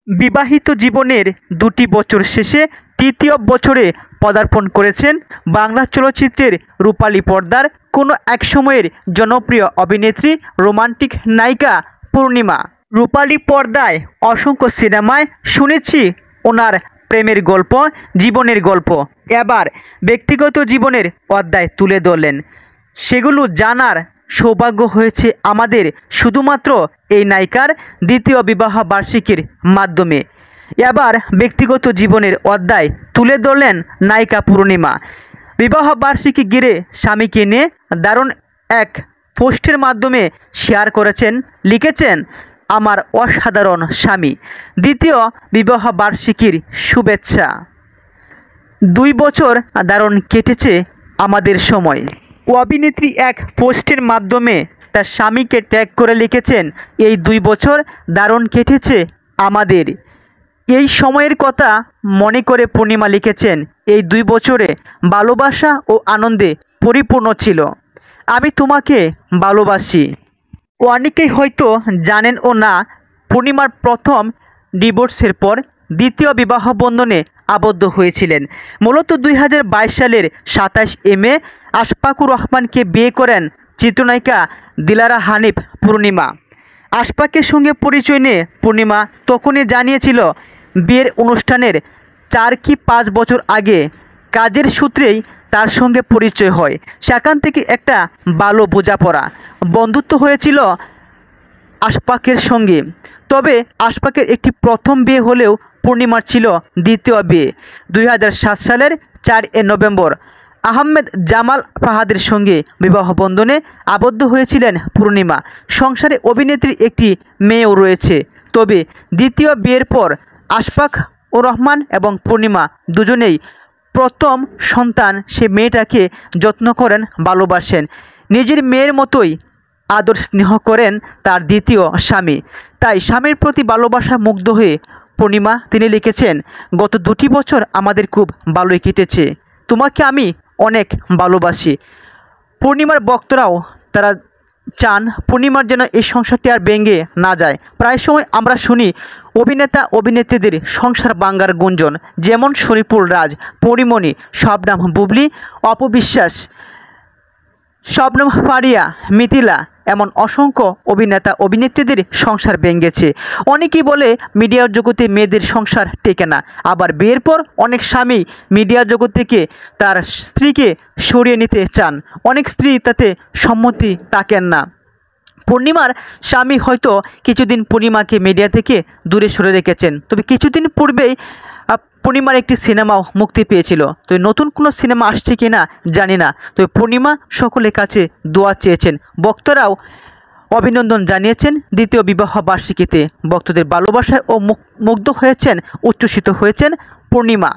বিবাহিত জীবনের ২টি বছর শেষে তৃতীয় বছরে পদার্পণ করেছেন বাংলা চলচ্চিত্রের রূপালী পর্দার কোনো এক সময়ের জনপ্রিয় অভিনেত্রী, রোমান্টিক নায়িকা পূর্ণিমা। রূপালী পর্দায় অসংখ্য সিনেমায় শুনেছি ওনার প্রেমের গল্প, জীবনের গল্প। এবার ব্যক্তিগত জীবনের অধ্যায় তুলে ধরলেন। সেগুলো জানার সৌভাগ্য হয়েছে আমাদের শুধুমাত্র এই নায়িকার দ্বিতীয় বিবাহ বার্ষিকীর মাধ্যমে। এবার ব্যক্তিগত জীবনের অধ্যায় তুলে ধরলেন নায়িকা পূর্ণিমা। বিবাহ বার্ষিকী ঘিরে স্বামীকে নিয়ে দারুণ এক পোস্টের মাধ্যমে শেয়ার করেছেন, লিখেছেন, আমার অসাধারণ স্বামী, দ্বিতীয় বিবাহ বার্ষিকীর শুভেচ্ছা। ২ বছর দারুণ কেটেছে আমাদের সময়। অভিনেত্রী এক পোস্টের মাধ্যমে তার স্বামীকে ট্যাগ করে লিখেছেন, এই ২ বছর দারুণ কেটেছে আমাদের। এই সময়ের কথা মনে করে পূর্ণিমা লিখেছেন, এই ২ বছরে ভালোবাসা ও আনন্দে পরিপূর্ণ ছিল। আমি তোমাকে ভালোবাসি। অনেকেই হয়তো জানেন ও না, পূর্ণিমার প্রথম ডিভোর্সের পর দ্বিতীয় বিবাহ বন্ধনে আবদ্ধ হয়েছিলেন। মূলত ২০২২ সালের ২৭ মে আশফাকুর রহমানকে বিয়ে করেন চিত্রনায়িকা দিলারা হানিফ পূর্ণিমা। আশফাকের সঙ্গে পরিচয় নিয়ে পূর্ণিমা তখনই জানিয়েছিল, বিয়ের অনুষ্ঠানের ৪ কি ৫ বছর আগে কাজের সূত্রেই তার সঙ্গে পরিচয় হয়। সেখান থেকে একটা ভালো বোঝাপড়া, বন্ধুত্ব হয়েছিল আশফাকের সঙ্গে। তবে আশফাকের একটি প্রথম বিয়ে হলেও পূর্ণিমার ছিল দ্বিতীয় বিয়ে। ২০০৭ সালের ৪ নভেম্বর আহমেদ জামাল ফাহাদের সঙ্গে বিবাহ বন্ধনে আবদ্ধ হয়েছিলেন পূর্ণিমা। সংসারে অভিনেত্রীর একটি মেয়েও রয়েছে। তবে দ্বিতীয় বিয়ের পর আশফাক ও রহমান এবং পূর্ণিমা দুজনেই প্রথম সন্তান সে মেয়েটাকে যত্ন করেন, ভালোবাসেন। নিজের মেয়ের মতোই আদর স্নেহ করেন তার দ্বিতীয় স্বামী। তাই স্বামীর প্রতি ভালোবাসা মুগ্ধ হয়ে পূর্ণিমা তিনি লিখেছেন, গত ২টি বছর আমাদের খুব ভালোই কেটেছে, তোমাকে আমি অনেক ভালোবাসি। পূর্ণিমার ভক্তরাও তারা চান পূর্ণিমার যেন এই সংসারটি আর ভেঙে না যায়। প্রায় সময় আমরা শুনি অভিনেতা অভিনেত্রীদের সংসার ভাঙার গুঞ্জন, যেমন শরীফুল রাজ, পরিমণি, শবনম বুবলি, অপবিশ্বাস, শবনম ফারিয়া, মিথিলা, এমন অসংখ্য অভিনেতা অভিনেত্রীদের সংসার ভেঙেছে। অনেকেই বলে মিডিয়ার জগতে মেয়েদের সংসার টেকে না। আবার বিয়ের পর অনেক স্বামী মিডিয়ার জগৎ থেকে তার স্ত্রীকে সরিয়ে নিতে চান। অনেক স্ত্রী তাতে সম্মতি থাকেন না। পূর্ণিমার স্বামী হয়তো কিছুদিন পূর্ণিমাকে মিডিয়া থেকে দূরে সরে রেখেছেন। তবে কিছুদিন পূর্বেই পূর্ণিমার একটি সিনেমাও মুক্তি পেয়েছিল। তবে নতুন কোনো সিনেমা আসছে কি না জানি না। তবে পূর্ণিমা সকলের কাছে দোয়া চেয়েছেন, ভক্তরাও অভিনন্দন জানিয়েছেন দ্বিতীয় বিবাহ বার্ষিকীতে। ভক্তদের ভালোবাসায় ও মুগ্ধ হয়েছেন, উচ্ছ্বসিত হয়েছেন পূর্ণিমা।